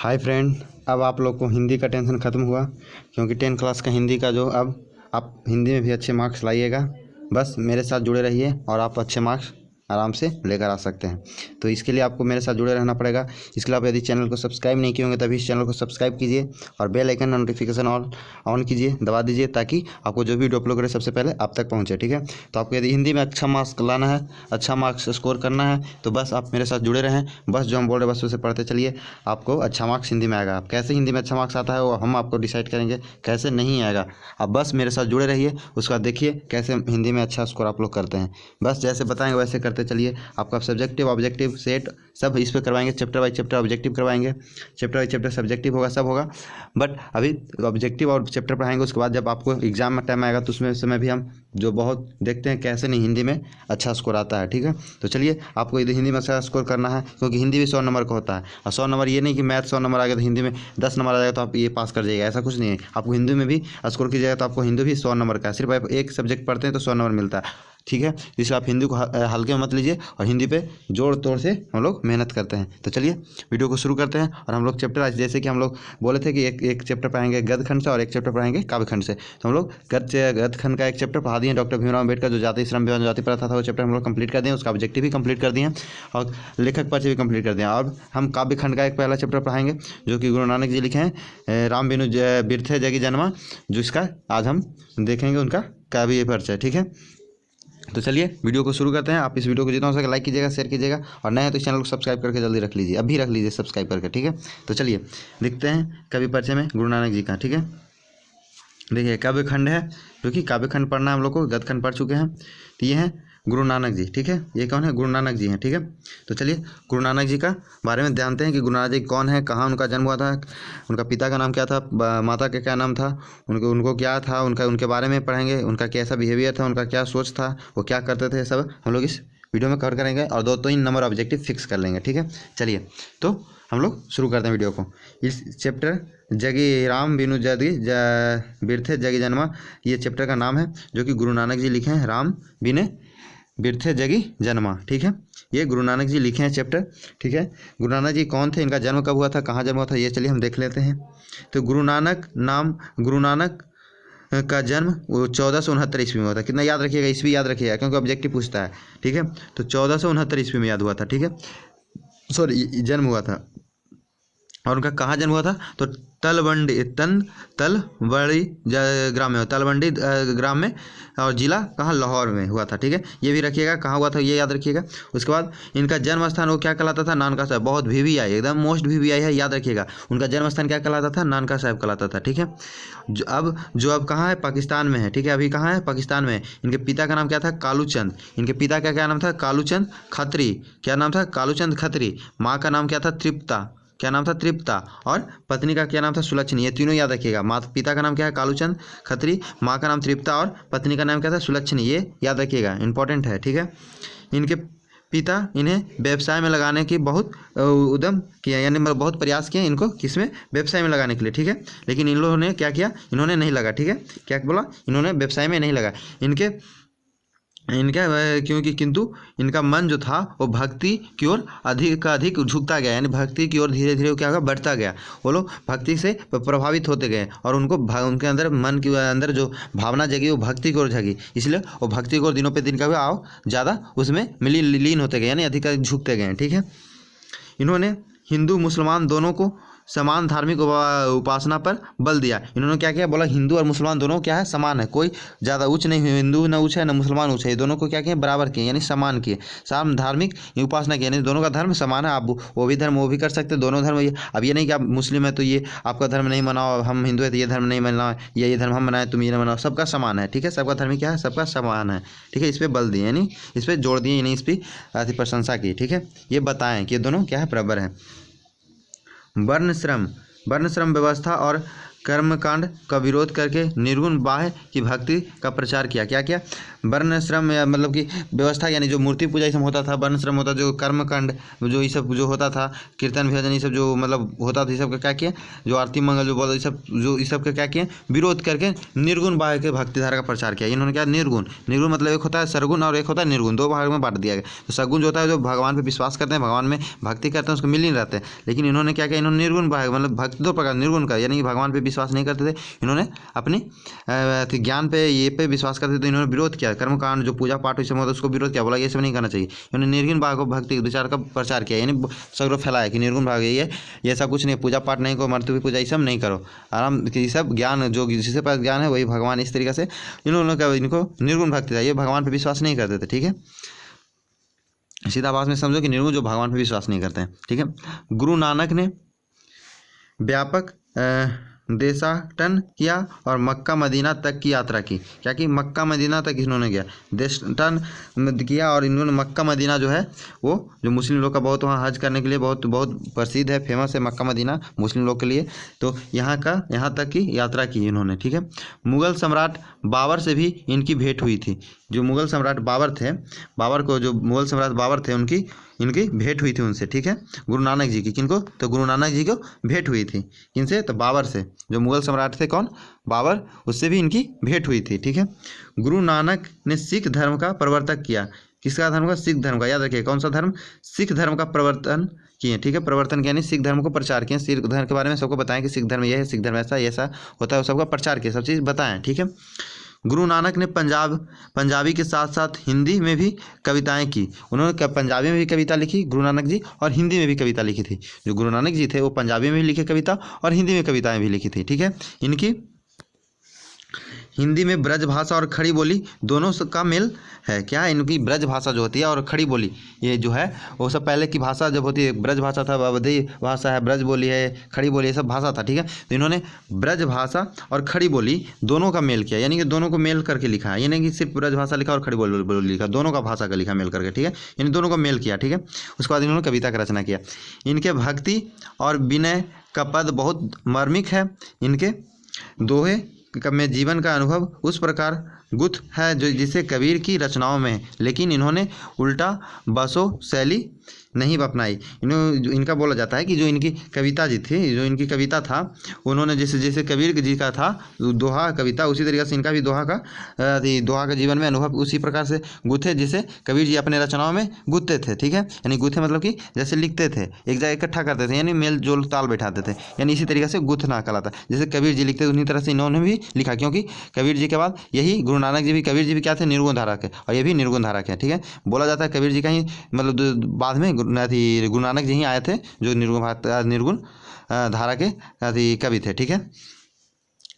Hi friend, अब आप लोग को हिंदी का टेंशन ख़त्म हुआ क्योंकि 10 क्लास का हिंदी का जो अब आप हिंदी में भी अच्छे मार्क्स लाइएगा। बस मेरे साथ जुड़े रहिए और आप अच्छे मार्क्स आराम से लेकर आ सकते हैं। तो इसके लिए आपको मेरे साथ जुड़े रहना पड़ेगा। इसके लिए आप यदि चैनल को सब्सक्राइब नहीं किए होंगे तभी इस चैनल को सब्सक्राइब कीजिए और बेल आइकन नोटिफिकेशन ऑन कीजिए, दबा दीजिए ताकि आपको जो भी वीडियो अपलोड करें सबसे पहले आप तक पहुंचे। ठीक है, तो आपको यदि हिंदी में अच्छा मार्क्स लाना है, अच्छा मार्क्स स्कोर करना है तो बस आप मेरे साथ जुड़े रहें। बस जो हम बोल रहे हैं बस उसे पढ़ते चलिए, आपको अच्छा मार्क्स हिंदी में आएगा। आप कैसे हिंदी में अच्छा मार्क्स आता है वो हम आपको डिसाइड करेंगे, कैसे नहीं आएगा। आप बस मेरे साथ जुड़े रहिए, उसके बाद देखिए कैसे हिंदी में अच्छा स्कोर आप लोग करते हैं। बस जैसे बताएंगे वैसे करते चलिए। आपका सब्जेक्टिव ऑब्जेक्टिव सेट सब इस पे करवाएंगे, चैप्टर बाय चैप्टर ऑब्जेक्टिव करवाएंगे, चैप्टर बाय चैप्टर सब्जेक्टिव होगा, सब होगा। बट अभी ऑब्जेक्टिव और चैप्टर पढ़ाएंगे, उसके बाद जब आपको एग्जाम में टाइम आएगा तो उसमें समय भी हम जो बहुत देखते हैं कैसे नहीं हिंदी में अच्छा स्कोर आता है। ठीक है, तो चलिए आपको यदि हिंदी में अच्छा स्कोर करना है क्योंकि हिंदी भी 100 नंबर का होता है और 100 नंबर ये नहीं कि मैथ 100 नंबर आ गया तो हिंदी में 10 नंबर आ जाएगा तो आप ये पास कर जाइएगा, ऐसा कुछ नहीं है। आपको हिंदी में भी स्कोर कीजिएगा तो आपको हिंदी भी 100 नंबर का है। सिर्फ आप एक सब्जेक्ट पढ़ते हैं तो 100 नंबर मिलता है। ठीक है, इसलिए आप हिंदी को हल्के में मत लीजिए और हिंदी पे जोड़ तोड़ से हम लोग मेहनत करते हैं। तो चलिए वीडियो को शुरू करते हैं। और हम लोग चैप्टर आज जैसे कि हम लोग बोले थे कि एक चैप्टर पढ़ाएंगे गद्य खंड से और एक चैप्टर पढ़ाएंगे काव्य खंड से। तो हम लोग गद्य खंड का एक चैप्टर पढ़ा दिए। डॉक्टर भीमराव अम्बेडकर जो जाति श्रम विभाजन जाति प्रथा था वो चैप्टर हम लोग कंप्लीट कर दिए, उसका ऑब्जेक्टिव भी कंप्लीट कर दिए और लेखक परिचय भी कंप्लीट कर दिया। और हम काव्य खंड का एक पहला चैप्टर पढ़ाएंगे जो कि गुरु नानक जी लिखे हैं, राम बिनु बिरथे जगी जन्मा, जो इसका आज हम देखेंगे उनका काव्य परिचय। ठीक है, तो चलिए वीडियो को शुरू करते हैं। आप इस वीडियो को जितना हो सके लाइक कीजिएगा, शेयर कीजिएगा और नए हैं तो इस चैनल को सब्सक्राइब करके जल्दी रख लीजिए, अभी रख लीजिए सब्सक्राइब करके। ठीक है, तो चलिए लिखते हैं कवि परिचय में गुरु नानक जी का। ठीक है, देखिए काव्य खंड है, क्योंकि काव्य खंड पढ़ना हम लोग को, गद्य खंड पढ़ चुके हैं। तो ये हैं गुरु नानक जी। ठीक है, ये कौन है? गुरु नानक जी हैं। ठीक है, तो चलिए गुरु नानक जी का बारे में जानते हैं कि गुरु नानक जी कौन है, कहाँ उनका जन्म हुआ था, उनका पिता का नाम क्या था, माता का क्या नाम था, उनको क्या था, उनके बारे में पढ़ेंगे। उनका कैसा बिहेवियर था, उनका क्या सोच था, वो क्या करते थे, सब हम लोग इस वीडियो में कवर करेंगे और 2-3 नंबर ऑब्जेक्टिव फिक्स कर लेंगे। ठीक है, चलिए तो हम लोग शुरू करते हैं वीडियो को। इस चैप्टर जगी राम बिनु जगी बिरथे जगी जन्मा, ये चैप्टर का नाम है जो कि गुरु नानक जी लिखे हैं, राम बिने बिरथे जगी जन्मा। ठीक है, ये गुरु नानक जी लिखे हैं चैप्टर। ठीक है, गुरु नानक जी कौन थे, इनका जन्म कब हुआ था, कहाँ जन्म हुआ था, ये चलिए हम देख लेते हैं। तो गुरु नानक का जन्म वो 1469 ईस्वी में हुआ था। कितना याद रखिएगा, ईस्वी याद रखिएगा क्योंकि ऑब्जेक्टिव पूछता है। ठीक है, तो 1469 ईस्वी में याद हुआ था। ठीक है, सॉरी जन्म हुआ था। और उनका कहाँ जन्म हुआ था, तो तलवंडी ग्राम में, तलवंडी ग्राम में, और जिला कहाँ, लाहौर में हुआ था। ठीक है, ये भी रखिएगा कहाँ हुआ था, ये याद रखिएगा। उसके बाद इनका जन्म स्थान वो क्या कहलाता था, नानका साहब। बहुत VVI एकदम मोस्ट VVI है, याद रखिएगा। उनका जन्म स्थान क्या कहलाता था, नानका साहब कहलाता था। ठीक है, जो अब कहाँ है, पाकिस्तान में है। ठीक है, अभी कहाँ है, पाकिस्तान में है। इनके पिता का नाम क्या था, कालूचंद। इनके पिता का क्या नाम था, कालूचंद खत्री। क्या नाम था, कालूचंद खत्री। माँ का नाम क्या था, तृप्ता। क्या नाम था, तृप्ता। और पत्नी का क्या नाम था, सुलक्षणी। ये तीनों याद रखिएगा। माता पिता का नाम क्या है, कालूचंद खत्री, माँ का नाम तृप्ता और पत्नी का नाम क्या था, सुलक्षणी। ये याद रखिएगा, इंपॉर्टेंट है। ठीक है, इनके पिता इन्हें व्यवसाय में लगाने की बहुत उद्यम किया, यानी मतलब बहुत प्रयास किए इनको किसमें, व्यवसाय में लगाने के लिए। ठीक है, लेकिन इन लोगों ने क्या किया, इन्होंने नहीं लगा। ठीक है, क्या बोला, इन्होंने व्यवसाय में नहीं लगा। इनका क्योंकि किंतु इनका मन जो था वो भक्ति की ओर अधिक झुकता गया, यानी भक्ति की ओर धीरे धीरे क्या होगा, बढ़ता गया। वो लोग भक्ति से प्रभावित होते गए और उनके अंदर मन के अंदर जो भावना जगी वो भक्ति की ओर जगी, इसलिए वो भक्ति की ओर दिनों पे दिन का आओ ज़्यादा उसमें लीन होते गए, यानी अधिक झुकते गए। ठीक है, इन्होंने हिंदू मुसलमान दोनों को समान धार्मिक उपासना पर बल दिया। इन्होंने क्या किया, बोला हिंदू और मुसलमान दोनों क्या है, समान है, कोई ज़्यादा ऊँच नहीं हुए, हिंदू न ऊँच है न मुसलमान ऊँच है, ये दोनों को क्या किए, बराबर किए, यानी समान किए, समान धार्मिक उपासना की, यानी दोनों का धर्म समान है। आप वो भी धर्म वो भी कर सकते हैं, दोनों धर्म। अब ये नहीं कि आप मुस्लिम है तो ये आपका धर्म नहीं मनाओ, हम हिंदू है तो ये धर्म नहीं मनाओ, ये धर्म हम मनाए तुम ये नहीं मनाओ, सबका समान है। ठीक है, सबका धर्म क्या है, सबका समान है। ठीक है, इस पर बल दिए, यानी इस पर जोड़ दिए, यानी इस पर प्रशंसा की। ठीक है, ये बताएं कि ये दोनों क्या है, बराबर है। वर्ण श्रम व्यवस्था और कर्मकांड का विरोध करके निर्गुण बाह्य की भक्ति का प्रचार किया। क्या किया? वर्ण श्रम या मतलब कि व्यवस्था, यानी जो मूर्ति पूजा ये सब होता था, वर्ण श्रम होता, जो कर्मकांड जो ये सब जो होता था, कीर्तन भजन ये सब जो मतलब होता था, ये सब का क्या किया? जो आरती मंगल जो बोला ये सब जो इस सब का क्या किया? विरोध करके निर्गुण बाह्य के भक्ति धारा का प्रचार किया। इन्होंने क्या? निर्गुण मतलब एक होता है सरगुण और एक होता है निर्गुण, दो भाग में बांट दिया गया। तो सगुण जो होता है जो भगवान पे विश्वास करते हैं, भगवान में भक्ति करते हैं, उसको मिल नहीं रहते हैं। लेकिन इन्होंने क्या किया? इन्होंने निर्गुण बाह्य मतलब भक्ति दो प्रकार निर्गुण का, यानी भगवान पे विश्वास नहीं करते थे, इन्होंने अपनी ज्ञान पे ये पे विश्वास करते थे, तो इन्होंने विरोध किया। कर्मकांड जो पूजा पाठ इसमें होता है उसको विरोध किया, बोला ये सब नहीं करना चाहिए। इन्होंने निर्गुण भाव को भक्ति विचार का प्रचार किया, यानी सगरों फैलाया कि निर्गुण भाव ये ऐसा कुछ नहीं, पूजा पाठ नहीं करो, मृत्यु की पूजा ये सब नहीं करो, आराम ये सब ज्ञान जो जिसके पास ज्ञान है वही भगवान, इस तरीके से इन्होंने इनको निर्गुण भक्ति था। ये भगवान पर विश्वास नहीं करते थे। ठीक है, सीधा बात में समझो कि निर्गुण जो भगवान पर विश्वास नहीं करते हैं। ठीक है, गुरु नानक ने व्यापक देशाटन किया और मक्का मदीना तक की यात्रा की। क्या कि मक्का मदीना तक इन्होंने गया, देशाटन किया, और इन्होंने मक्का मदीना जो है वो जो मुस्लिम लोग का बहुत वहाँ हज करने के लिए बहुत बहुत प्रसिद्ध है, फेमस है मक्का मदीना मुस्लिम लोग के लिए। तो यहाँ तक की यात्रा की इन्होंने। ठीक है, मुग़ल सम्राट बाबर से भी इनकी भेंट हुई थी। जो मुग़ल सम्राट बाबर थे, जो मुग़ल सम्राट बाबर थे इनकी भेंट हुई थी उनसे। ठीक है, गुरु नानक जी की, किनको? तो गुरु नानक जी को भेंट हुई थी, किनसे? तो बाबर से, जो मुग़ल सम्राट थे कौन? बाबर, उससे भी इनकी भेंट हुई थी। ठीक है, गुरु नानक ने सिख धर्म का प्रवर्तक किया। किसका धर्म का? सिख धर्म का। याद रखिए कौन सा धर्म? सिख धर्म का प्रवर्तन किए। ठीक है, प्रवर्तन किया यानी सिख धर्म को प्रचार किया। सिख धर्म के बारे में सबको बताएं कि सिख धर्म यह है, सिख धर्म ऐसा होता है, सबका प्रचार किया, सब चीज़ बताएं। ठीक है, गुरु नानक ने पंजाबी के साथ साथ हिंदी में भी कविताएं की। उन्होंने पंजाबी में भी कविता लिखी गुरु नानक जी, और हिंदी में भी कविता लिखी थी। जो गुरु नानक जी थे वो पंजाबी में भी लिखे कविता और हिंदी में कविताएं भी लिखी थी। ठीक है, इनकी हिंदी में ब्रज भाषा और खड़ी बोली दोनों का मेल है। क्या है? इनकी ब्रज भाषा जो होती है और खड़ी बोली, ये जो है वो सब पहले की भाषा जब होती है, ब्रज भाषा था, अवधी भाषा है, ब्रज बोली है, खड़ी बोली, ये सब भाषा था। ठीक है, तो इन्होंने ब्रज भाषा और खड़ी बोली दोनों का मेल किया, यानी कि दोनों को मेल करके लिखा है। ये नहीं कि सिर्फ ब्रज भाषा लिखा और खड़ी बोली लिखा, दोनों का भाषा का लिखा मेल करके। ठीक है, यानी दोनों का मेल किया। ठीक है, उसके बाद इन्होंने कविता का रचना किया। इनके भक्ति और विनय का पद बहुत मार्मिक है। इनके दोहे में जीवन का अनुभव उस प्रकार गुथ है जो जिसे कबीर की रचनाओं में है, लेकिन इन्होंने उल्टा बसो शैली नहीं अपनाई। इनका बोला जाता है कि जो इनकी कविता जी थी, जो इनकी कविता था, उन्होंने जैसे कबीर जी का था दोहा कविता, उसी तरीके से इनका भी दोहा का जीवन में अनुभव उसी प्रकार से गुथे जैसे कबीर जी अपने रचनाओं में गुथते थे। ठीक है, यानी गुथे मतलब कि जैसे लिखते थे, एक जगह इकट्ठा करते थे, यानी मेल जोल ताल बैठाते थे, यानी इसी तरीके से गुथना कहलाता है। जैसे कबीर जी लिखते थे उन्हीं तरह से इन्होंने भी लिखा, क्योंकि कबीर जी के बाद यही गुरु नानक जी भी, कबीर जी भी क्या थे? निर्गुण धारा के, और ये भी निर्गुण धारा के। ठीक है, बोला जाता है कबीर जी का ही मतलब बाद में गुरु नानक जी ही आए थे जो निर्गुण धारा के कवि थे। ठीक है,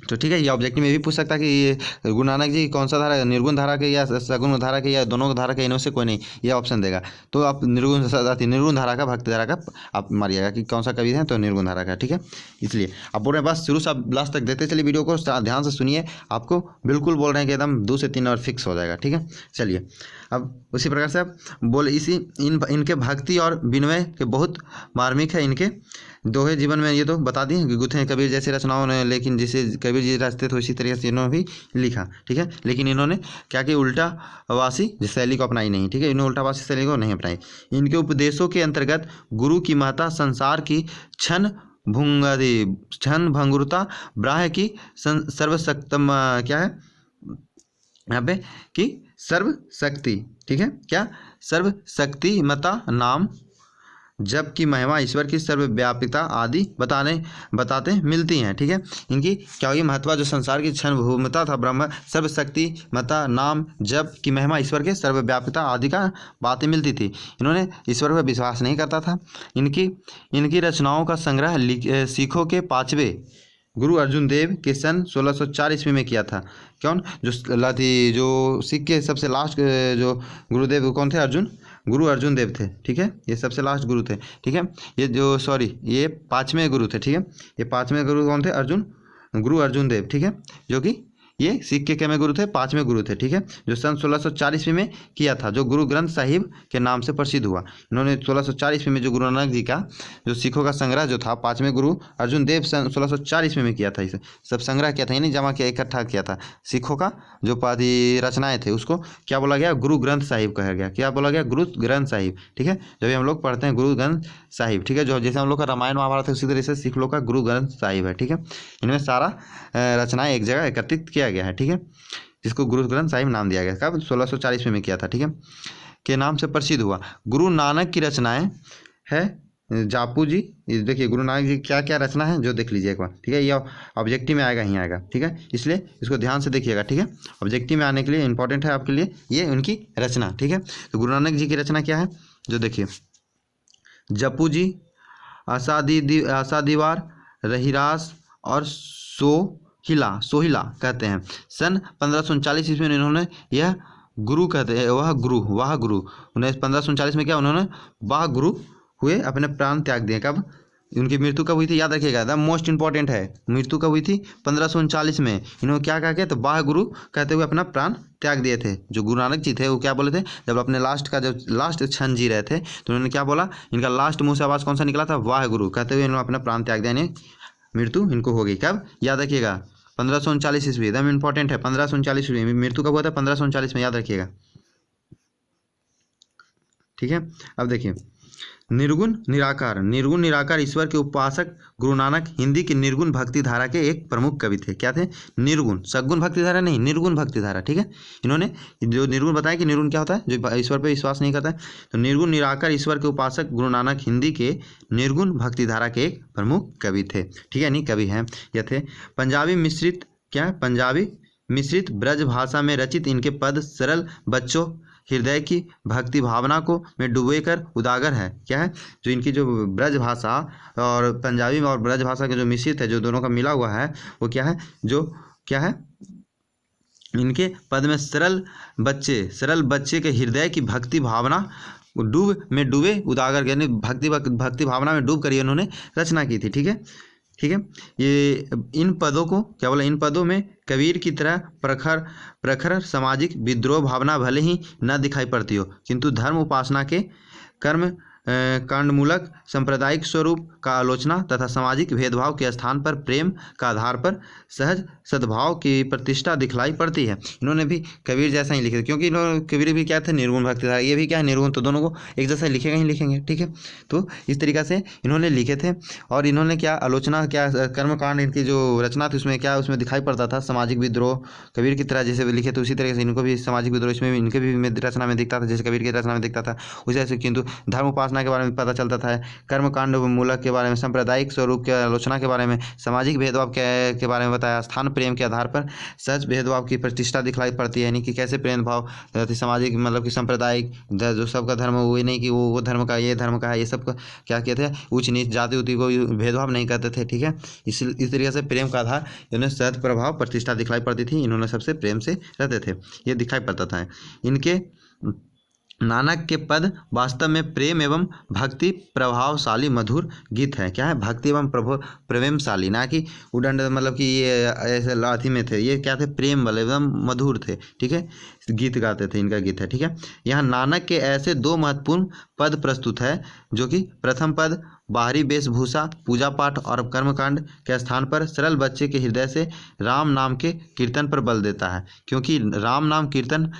तो ठीक है, ये ऑब्जेक्टिव में भी पूछ सकता है कि ये गुरु नानक जी कौन सा धारा, निर्गुण धारा के या सगुण धारा के या दोनों धारा के, इनमें से कोई नहीं, ये ऑप्शन देगा। तो आप निर्गुण धारा का, भक्ति धारा का आप मारिएगा कि कौन सा कवि है, तो निर्गुण धारा का। ठीक है, इसलिए आप बोल रहे हैं बस शुरू से आप लास्ट तक देखते चलिए, वीडियो को ध्यान से सुनिए, आपको बिल्कुल बोल रहे हैं कि एकदम 2 से 3 और फिक्स हो जाएगा। ठीक है, चलिए अब उसी प्रकार से आप बोले इनके भक्ति और विनय के बहुत मार्मिक है। इनके दोहे जीवन में ये तो बता दिए कि गुथे कबीर जैसी रचनाओं ने, लेकिन जिसे कबीर जी रचते थे उसी तरीके से इन्होंने भी लिखा। ठीक है, लेकिन इन्होंने क्या कि उल्टा वासी शैली को अपनाई नहीं। ठीक है, इन्होंने उल्टा वासी शैली को नहीं अपनाई। इनके उपदेशों के अंतर्गत गुरु की महत्ता, संसार की क्षण भंगुरता, ब्राह्य की सर्वशक्तम क्या है यहाँ पे कि सर्वशक्ति। ठीक है, क्या? सर्वशक्तिमता नाम, जबकि महिमा ईश्वर की सर्वव्यापिता आदि बताते मिलती हैं। ठीक है, इनकी क्या होगी? महत्व जो संसार की क्षण भूमिता था, ब्रह्म सर्वशक्ति मता नाम, जब की महिमा ईश्वर के सर्वव्यापिता आदि का बातें मिलती थी। इन्होंने ईश्वर पर विश्वास नहीं करता था। इनकी रचनाओं का संग्रह सिखों के 5वें गुरु अर्जुन देव के सन 1604 ईस्वी में किया था। कौन? जो सिख के सबसे लास्ट जो गुरुदेव कौन थे? गुरु अर्जुन देव थे। ठीक है, ये सबसे लास्ट गुरु थे। ठीक है, ये 5वें गुरु थे। ठीक है, ये 5वें गुरु कौन थे? गुरु अर्जुन देव। ठीक है, जो कि ये सिख के क्या में गुरु थे? 5वें गुरु थे, ठीक है, जो सन 1604 ईस्वी में किया था, जो गुरु ग्रंथ साहिब के नाम से प्रसिद्ध हुआ। इन्होंने 1604 ईस्वी में जो गुरु नानक जी का जो सिखों का संग्रह जो था 5वें गुरु अर्जुन देव सन 1604 ईस्वी में किया था, इसे सब संग्रह किया था, यानी जमा किया, इकट्ठा किया था सिखों का जो पादी रचनाएं थे, उसको क्या बोला गया? गुरु ग्रंथ साहिब कहा गया। क्या बोला गया? गुरु ग्रंथ साहिब, ठीक है। जब हम लोग पढ़ते हैं गुरु ग्रंथ साहिब, ठीक है, जो जैसे हम लोग का रामायण महाभारत है उसी तरह से सिख लोग का गुरु ग्रंथ साहिब है, ठीक है। इनमें सारा रचनाएं एक जगह एकत्रित किया गया है, ठीक है, जिसको गुरु ग्रंथ साहिब नाम दिया गया। कब? 1604 ईस्वी में किया था, ठीक है, के नाम से प्रसिद्ध हुआ। गुरु नानक की रचनाएं है जापू जी, देखिए गुरु नानक जी क्या क्या रचना है जो देख लीजिए एक बार, ठीक है। ये ऑब्जेक्टिव में आएगा, ही आएगा, ठीक है, इसलिए इसको ध्यान से देखिएगा, ठीक है। ऑब्जेक्टिव में आने के लिए इंपॉर्टेंट है आपके लिए ये उनकी रचना, ठीक है। तो गुरु नानक जी की रचना क्या है जो देखिए, जपू जी, आशा दीवार, रहीरास और सोहिला कहते हैं। सन 1539 ईस्वी में इन्होंने यह गुरु कहते हैं, वह गुरु 1539 में क्या उन्होंने वाह गुरु हुए, अपने प्राण त्याग दिए। कब? उनकी मृत्यु कब हुई थी? याद रखिएगा, द मोस्ट इंपॉर्टेंट है, मृत्यु कब हुई थी? 1539 में। इन्होंने क्या कहा? तो वाह गुरु कहते हुए अपना प्राण त्याग दिए थे। जो गुरु नानक जी थे वो क्या बोले थे? जब अपने जब लास्ट क्षण जी रहे थे तो उन्होंने क्या बोला? इनका लास्ट मुँह से आवाज़ कौन सा निकला था? वाह गुरु कहते हुए इन्होंने अपना प्राण त्याग दिया, यानी मृत्यु इनको हो गई। कब? याद रखिएगा, 1539 ईस्वी, एकदम इंपॉर्टेंट है। 1539 ईस्वी में मृत्यु कब हुआ था? 1539 में, याद रखिएगा, ठीक है। अब देखिए, निर्गुण निराकार ईश्वर के उपासक गुरु नानक हिंदी की निर्गुण भक्ति धारा के एक प्रमुख कवि थे। क्या थे? निर्गुण, सगुण भक्ति धारा नहीं, निर्गुण भक्ति धारा, ठीक है। इन्होंने जो निर्गुण बताया कि निर्गुण क्या होता है? जो ईश्वर पे विश्वास नहीं करता है। तो निर्गुण निराकार ईश्वर के उपासक गुरु नानक हिंदी के निर्गुण भक्ति धारा के एक प्रमुख कवि थे, ठीक है, नहीं कवि हैं यह थे। पंजाबी मिश्रित ब्रज भाषा में रचित इनके पद सरल बच्चों हृदय की भक्ति भावना को में डुबो कर उदागर है। क्या है? जो इनकी जो ब्रज भाषा और पंजाबी और ब्रज भाषा के जो मिश्रित है, जो दोनों का मिला हुआ है, वो क्या है? जो क्या है? इनके पद में सरल बच्चे के हृदय की भक्ति भावना डूबे उदागर, यानी भक्ति भावना में डूब कर इन्होंने रचना की थी, ठीक है। ये इन पदों को क्या बोला? इन पदों में कबीर की तरह प्रखर सामाजिक विद्रोह भावना भले ही न दिखाई पड़ती हो, किंतु धर्म उपासना के कर्म कांडमूलक सांप्रदायिक स्वरूप का आलोचना तथा सामाजिक भेदभाव के स्थान पर प्रेम का आधार पर सहज सद्भाव की प्रतिष्ठा दिखलाई पड़ती है। इन्होंने भी कबीर जैसा ही लिखे, क्योंकि इन्होंने कबीर भी क्या थे? निर्गुण भक्ति धारा, ये भी क्या है? निर्गुण। तो दोनों को एक जैसा लिखेंगे, ठीक है। तो इस तरीक़ा से इन्होंने लिखे थे। और इन्होंने क्या आलोचना, क्या कर्मकांड, इनकी जो रचना थी उसमें क्या उसमें दिखाई पड़ता था? सामाजिक विद्रोह। कबीर की तरह जैसे लिखे तो उसी तरह से इनको भी सामाजिक विद्रोह इसमें भी इनके भी रचना में दिखता था, जैसे कबीर की रचना में दिखता था उसी ऐसे। किंतु धर्म उपासना के बारे में पता चलता था, कर्मकांड मूलक के बारे में, सांप्रदायिक स्वरूप के आलोचना के बारे में, सामाजिक भेदभाव के बारे में बताया, स्थान प्रेम के आधार पर सहज भेदभाव की प्रतिष्ठा दिखलाई पड़ती है, यानी कि कैसे प्रेम भाव सामाजिक मतलब कि सांप्रदायिक जो सबका धर्म वो नहीं कि वो धर्म का ये धर्म का है, ये सब क्या कहते हैं? उच्च नीच जाति उति को भेदभाव नहीं करते थे, ठीक है। इस तरीके से प्रेम का आधार इन्हें सहज प्रभाव प्रतिष्ठा दिखलाई पड़ती थी, इन्होंने सबसे प्रेम से रहते थे, ये दिखाई पड़ता था। इनके नानक के पद वास्तव में प्रेम एवं भक्ति प्रभावशाली मधुर गीत है। क्या है? भक्ति एवं प्रेमशाली, ना कि उदंड, मतलब कि ये ऐसे लाठी में थे, ये क्या थे? प्रेम वाले, एकदम मधुर थे, ठीक है, गीत गाते थे, इनका गीत है, ठीक है। यहाँ नानक के ऐसे दो महत्वपूर्ण पद प्रस्तुत है, जो कि प्रथम पद बाहरी वेशभूषा, पूजा पाठ और कर्मकांड के स्थान पर सरल बच्चे के हृदय से राम नाम के कीर्तन पर बल देता है, क्योंकि राम नाम कीर्तन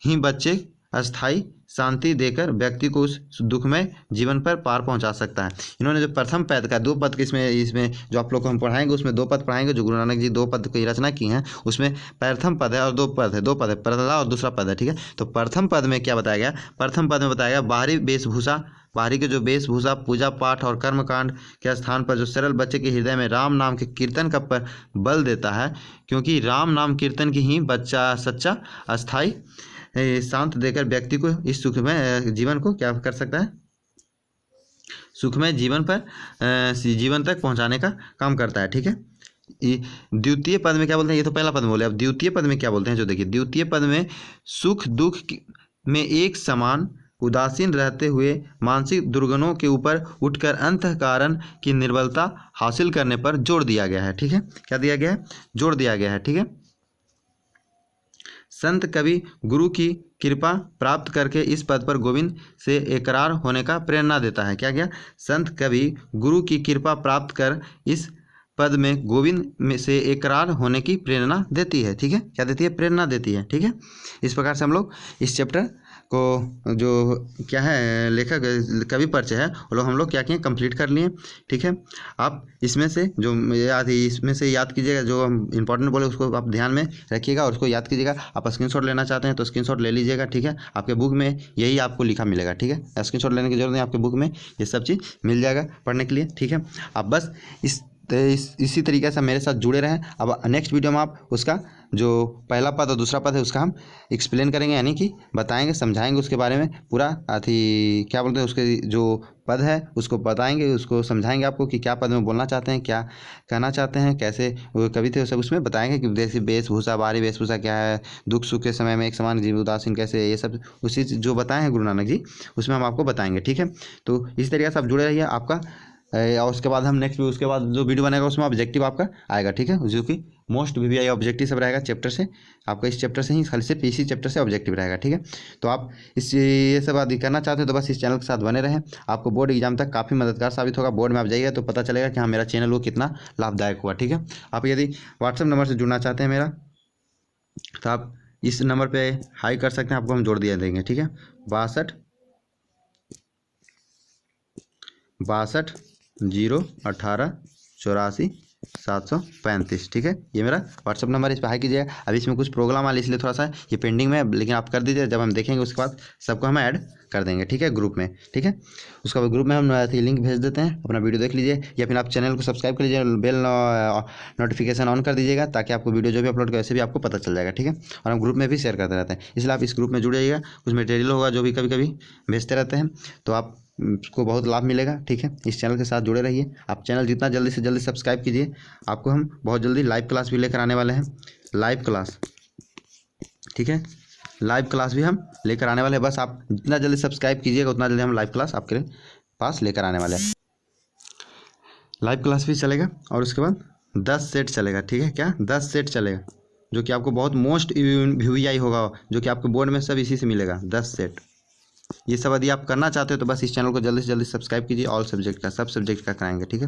ही बच्चे अस्थाई शांति देकर व्यक्ति को उस दुखमय जीवन पर पार पहुंचा सकता है। इन्होंने जो प्रथम पद का 2 पद के इसमें जो आप लोग को हम पढ़ाएंगे उसमें 2 पद पढ़ाएंगे, जो गुरु नानक जी 2 पद की रचना की हैं, उसमें प्रथम पद है और 2 पद है, पहला और दूसरा पद है, ठीक है। तो प्रथम पद में क्या बताया गया? प्रथम पद में बताया गया बाहरी के जो वेशभूषा, पूजा पाठ और कर्मकांड के स्थान पर जो सरल बच्चे के हृदय में राम नाम के कीर्तन का पर बल देता है, क्योंकि राम नाम कीर्तन की ही बच्चा सच्चा अस्थाई शांत देकर व्यक्ति को इस सुखमय जीवन को क्या कर सकता है? सुखमय जीवन तक पहुंचाने का काम करता है, ठीक है। द्वितीय पद में क्या बोलते हैं? ये तो पहला पद में बोले, अब द्वितीय पद में क्या बोलते हैं? जो देखिए, द्वितीय पद में सुख दुख में एक समान उदासीन रहते हुए मानसिक दुर्गुणों के ऊपर उठकर अंतःकरण की निर्बलता हासिल करने पर जोर दिया गया है, ठीक है। क्या दिया गया है? जोर दिया गया है, ठीक है। संत कवि गुरु की कृपा प्राप्त करके इस पद पर गोविंद से एकरार होने का प्रेरणा देता है। क्या क्या? संत कवि गुरु की कृपा प्राप्त कर इस पद में गोविंद में से एकरार होने की प्रेरणा देती है। ठीक है, क्या देती है? प्रेरणा देती है। ठीक है, इस प्रकार से हम लोग इस चैप्टर को जो क्या है लेखक कवि परिचय है वो लोग हम लोग क्या किए? कंप्लीट कर लिए। ठीक है, आप इसमें से जो इसमें से याद कीजिएगा, जो हम इंपॉर्टेंट बोले उसको आप ध्यान में रखिएगा और उसको याद कीजिएगा। आप स्क्रीनशॉट लेना चाहते हैं तो स्क्रीनशॉट ले लीजिएगा। ठीक है, आपके बुक में यही आपको लिखा मिलेगा। ठीक है, स्क्रीनशॉट लेने की जरूरत नहीं, आपके बुक में ये सब चीज़ मिल जाएगा पढ़ने के लिए। ठीक है, आप बस इसी तरीके से मेरे साथ जुड़े रहें। अब नेक्स्ट वीडियो में आप उसका जो पहला पद और दूसरा पद है उसका हम एक्सप्लेन करेंगे, यानी कि बताएंगे, समझाएंगे उसके बारे में पूरा। क्या बोलते हैं, उसके जो पद है उसको बताएंगे, उसको समझाएंगे आपको कि क्या पद में बोलना चाहते हैं, क्या कहना चाहते हैं, कैसे वो कवि थे, सब उसमें बताएंगे कि जैसे वेशभूषा, बाहरी वेशभूषा क्या है, दुख सुख के समय में एक समान जीव उदासीन कैसे, ये सब उसी जो बताए हैं गुरु नानक जी उसमें हम आपको बताएंगे। ठीक है, तो इस तरीके से आप जुड़े रहिए। आपका और उसके बाद हम नेक्स्ट उसके बाद जो वीडियो बनेगा उसमें ऑब्जेक्टिव आपका आएगा। ठीक है, जो कि मोस्ट VVI ऑब्जेक्टिव सब रहेगा चैप्टर से, आपका इस चैप्टर से ही, खाली सिर्फ इसी चैप्टर से ऑब्जेक्टिव रहेगा। ठीक है, तो आप ये सब आदि करना चाहते हो तो बस इस चैनल के साथ बने रहें। आपको बोर्ड एग्जाम तक काफ़ी मददगार साबित होगा। बोर्ड में आप जाइएगा तो पता चलेगा कि हाँ मेरा चैनल वो कितना लाभदायक हुआ। ठीक है, आप यदि व्हाट्सएप नंबर से जुड़ना चाहते हैं मेरा, तो आप इस नंबर पर हाई कर सकते हैं, आपको हम जोड़ दिया देंगे। ठीक है, 62 0 18 84 735। ठीक है, ये मेरा व्हाट्सअप नंबर है, इस पर हाई कीजिएगा। अभी इसमें कुछ प्रोग्राम वाले इसलिए थोड़ा सा ये पेंडिंग में है, लेकिन आप कर दीजिए। जब हम देखेंगे उसके बाद सबको हम ऐड कर देंगे। ठीक है, ग्रुप में। ठीक है, उसका ग्रुप में हम लिंक भेज देते हैं, अपना वीडियो देख लीजिए, या फिर आप चैनल को सब्सक्राइब कर लीजिए, बेल नोटिफिकेशन ऑन कर दीजिएगा, ताकि आपको वीडियो जो भी अपलोड करें वैसे भी आपको पता चल जाएगा। ठीक है, और हम ग्रुप में भी शेयर करते रहते हैं, इसलिए आप इस ग्रुप में जुड़ जाइएगा। कुछ मटेरियल होगा जो भी कभी कभी भेजते रहते हैं, तो आप को बहुत लाभ मिलेगा। ठीक है, इस चैनल के साथ जुड़े रहिए। आप चैनल जितना जल्दी से जल्दी सब्सक्राइब कीजिए। आपको हम बहुत जल्दी लाइव क्लास भी लेकर आने वाले हैं, लाइव क्लास। ठीक है, लाइव क्लास भी हम लेकर आने वाले हैं। बस आप जितना जल्दी सब्सक्राइब कीजिएगा उतना जल्दी हम लाइव क्लास आपके पास लेकर आने वाले हैं। लाइव क्लास भी चलेगा और उसके बाद 10 सेट चलेगा। ठीक है, क्या 10 सेट चलेगा, जो कि आपको बहुत मोस्ट VVI होगा, जो कि आपके बोर्ड में सब इसी से मिलेगा, 10 सेट। ये सब यदि आप करना चाहते हो तो बस इस चैनल को जल्दी से जल्दी सब्सक्राइब कीजिए। ऑल सब्जेक्ट का, सब सब्जेक्ट का कराएंगे। ठीक है,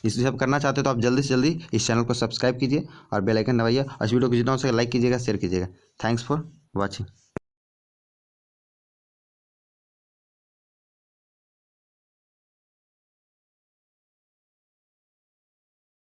इसे सब करना चाहते हो तो आप जल्दी से जल्दी इस चैनल को सब्सक्राइब कीजिए और बेल आइकन दबाइए, और इस वीडियो को जितना हो सके लाइक कीजिएगा, शेयर कीजिएगा। Thanks for watching.